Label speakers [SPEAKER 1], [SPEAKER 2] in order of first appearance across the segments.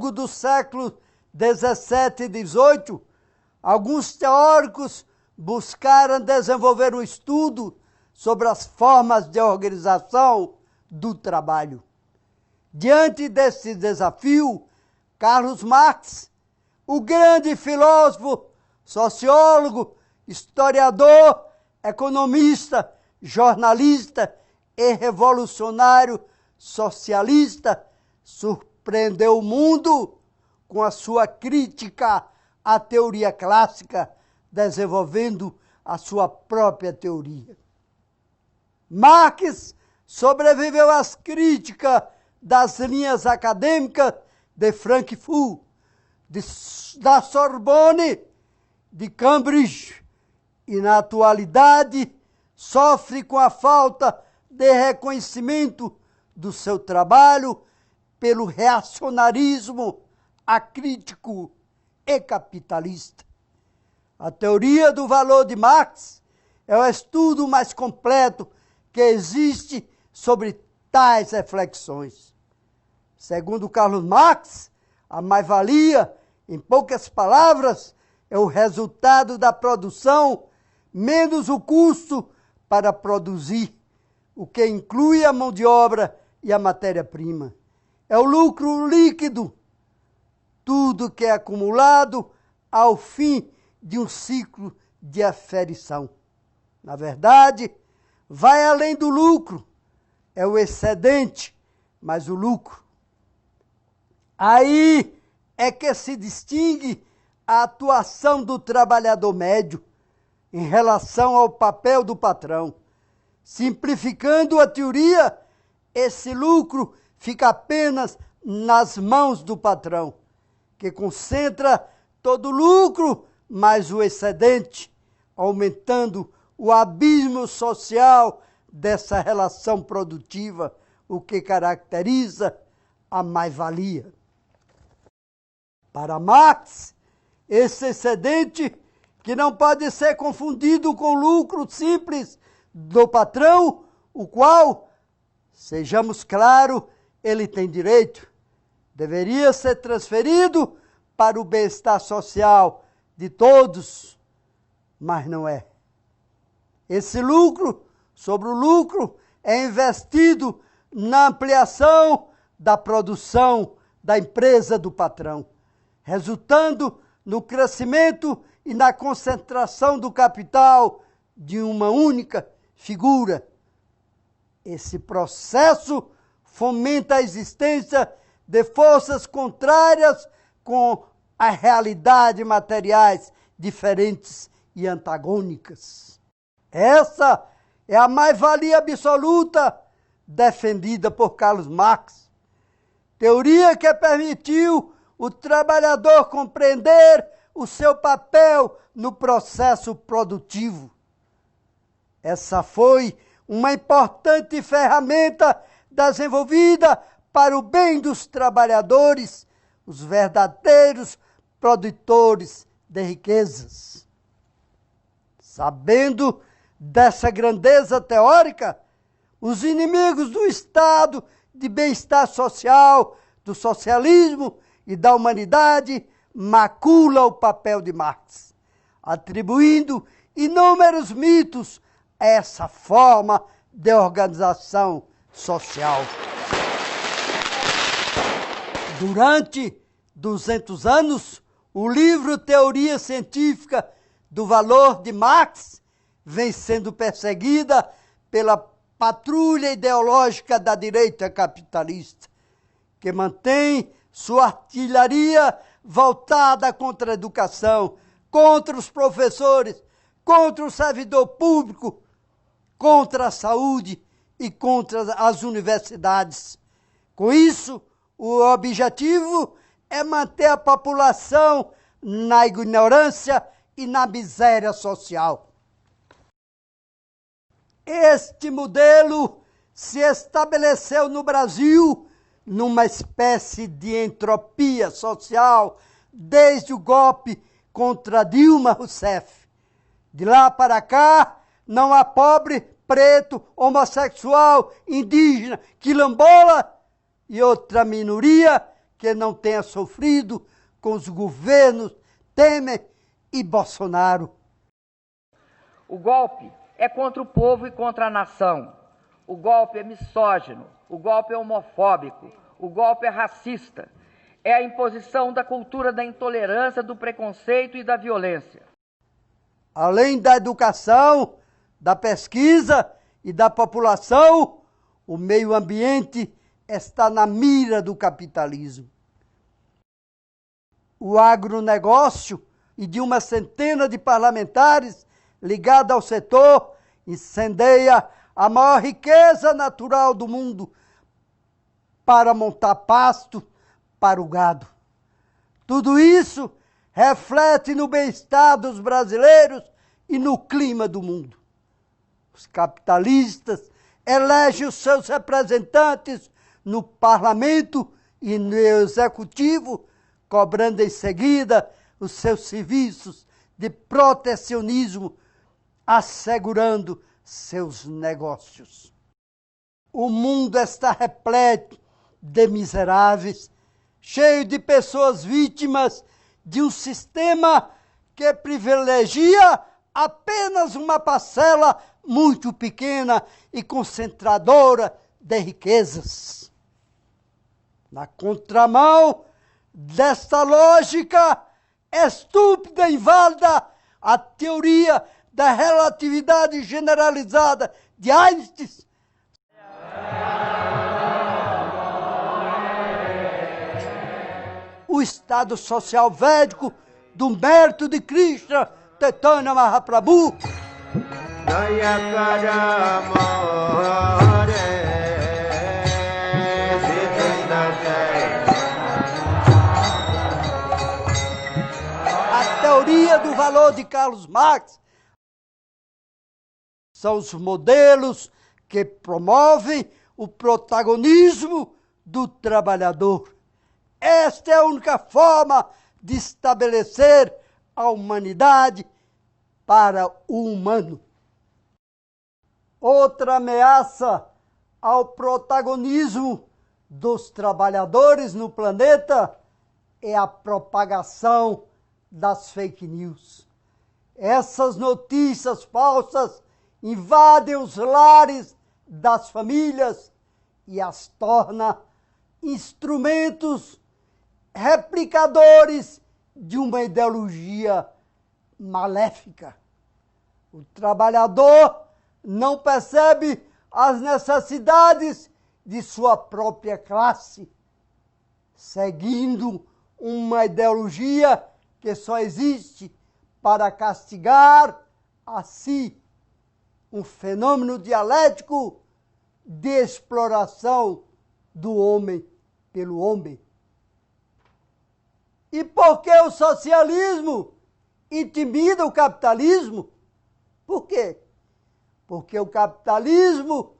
[SPEAKER 1] longo do século 17 e 18, alguns teóricos buscaram desenvolver um estudo sobre as formas de organização do trabalho. Diante desse desafio, Carlos Marx, o grande filósofo, sociólogo, historiador, economista, jornalista e revolucionário socialista, surpreendeu o mundo com a sua crítica à teoria clássica, desenvolvendo a sua própria teoria. Marx sobreviveu às críticas das linhas acadêmicas de Frankfurt, da Sorbonne, de Cambridge, e na atualidade sofre com a falta de reconhecimento do seu trabalho pelo reacionarismo acrítico e capitalista. A teoria do valor de Marx é o estudo mais completo que existe sobre tais reflexões. Segundo Carlos Marx, a mais-valia, em poucas palavras, é o resultado da produção menos o custo para produzir, o que inclui a mão de obra e a matéria-prima. É o lucro líquido, tudo que é acumulado ao fim de um ciclo de aferição. Na verdade, vai além do lucro, é o excedente, mas o lucro. Aí é que se distingue a atuação do trabalhador médio em relação ao papel do patrão. Simplificando a teoria, esse lucro fica apenas nas mãos do patrão, que concentra todo o lucro mais o excedente, aumentando o abismo social dessa relação produtiva, o que caracteriza a mais-valia. Para Marx, esse excedente, que não pode ser confundido com o lucro simples do patrão, o qual, sejamos claros, ele tem direito, deveria ser transferido para o bem-estar social de todos, mas não é. Esse lucro sobre o lucro é investido na ampliação da produção da empresa do patrão, resultando no crescimento e na concentração do capital de uma única figura. Esse processo fomenta a existência de forças contrárias com a realidade materiais diferentes e antagônicas. Essa é a mais-valia absoluta defendida por Carlos Marx, teoria que permitiu o trabalhador compreender o seu papel no processo produtivo. Essa foi uma importante ferramenta desenvolvida para o bem dos trabalhadores, os verdadeiros produtores de riquezas. Sabendo dessa grandeza teórica, os inimigos do Estado de bem-estar social, do socialismo e da humanidade maculam o papel de Marx, atribuindo inúmeros mitos a essa forma de organização social. Durante 200 anos, o livro Teoria Científica do Valor de Marx vem sendo perseguida pela patrulha ideológica da direita capitalista, que mantém sua artilharia voltada contra a educação, contra os professores, contra o servidor público, contra a saúde e contra as universidades. Com isso, o objetivo é manter a população na ignorância e na miséria social. Este modelo se estabeleceu no Brasil numa espécie de entropia social desde o golpe contra Dilma Rousseff. De lá para cá, não há pobre, preto, homossexual, indígena, quilombola e outra minoria que não tenha sofrido com os governos Temer e Bolsonaro.
[SPEAKER 2] O golpe é contra o povo e contra a nação. O golpe é misógino, o golpe é homofóbico, o golpe é racista. É a imposição da cultura da intolerância, do preconceito e da violência.
[SPEAKER 1] Além da educação, da pesquisa e da população, o meio ambiente está na mira do capitalismo. O agronegócio e de uma centena de parlamentares ligados ao setor incendeia a maior riqueza natural do mundo para montar pasto para o gado. Tudo isso reflete no bem-estar dos brasileiros e no clima do mundo. Os capitalistas elegem os seus representantes no parlamento e no executivo, cobrando em seguida os seus serviços de protecionismo, assegurando seus negócios. O mundo está repleto de miseráveis, cheio de pessoas vítimas de um sistema que privilegia apenas uma parcela muito pequena e concentradora de riquezas. Na contramão desta lógica estúpida e inválida, a teoria da relatividade generalizada de Einstein o estado social védico do mérito de Krishna, Chaitanya Mahaprabhu. A teoria do valor de Carlos Marx são os modelos que promovem o protagonismo do trabalhador. Esta é a única forma de estabelecer a humanidade para o humano. Outra ameaça ao protagonismo dos trabalhadores no planeta é a propagação das fake news. Essas notícias falsas invadem os lares das famílias e as tornam instrumentos replicadores de uma ideologia maléfica. O trabalhador não percebe as necessidades de sua própria classe, seguindo uma ideologia que só existe para castigar a si, um fenômeno dialético de exploração do homem pelo homem. E por que o socialismo intimida o capitalismo? Por quê? Porque o capitalismo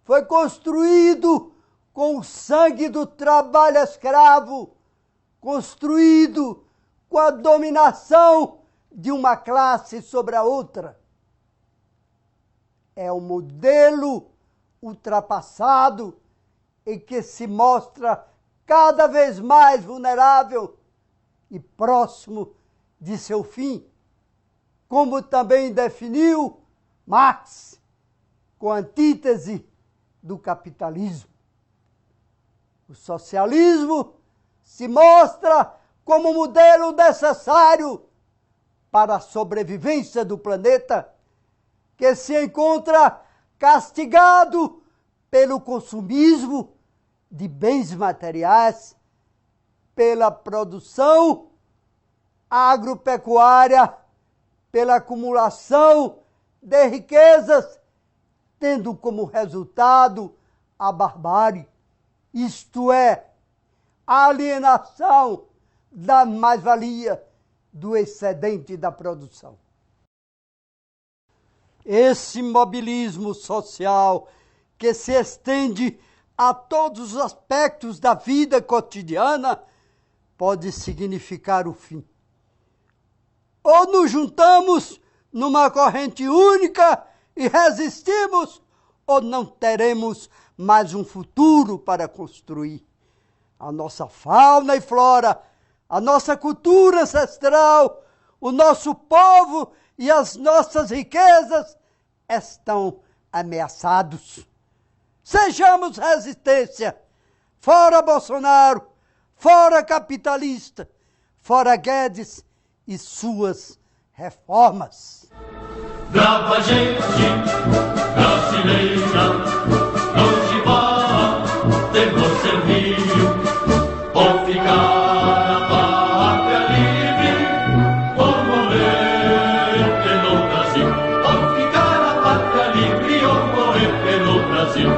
[SPEAKER 1] foi construído com o sangue do trabalho escravo, construído com a dominação de uma classe sobre a outra. É um modelo ultrapassado e que se mostra cada vez mais vulnerável e próximo de seu fim, como também definiu Marx com a antítese do capitalismo. O socialismo se mostra como modelo necessário para a sobrevivência do planeta, que se encontra castigado pelo consumismo de bens materiais, pela produção agropecuária, pela acumulação de riquezas, tendo como resultado a barbárie, isto é, a alienação da mais-valia do excedente da produção. Esse mobilismo social que se estende a todos os aspectos da vida cotidiana pode significar o fim. Ou nos juntamos numa corrente única e resistimos, ou não teremos mais um futuro para construir. A nossa fauna e flora, a nossa cultura ancestral, o nosso povo e as nossas riquezas estão ameaçados. Sejamos resistência. Fora Bolsonaro, fora capitalista, fora Guedes e suas reformas.
[SPEAKER 3] Brava gente brasileira, longe vá, temor servil, ou ficar na pátria livre, ou morrer pelo Brasil, ou ficar na pátria livre, ou morrer pelo Brasil.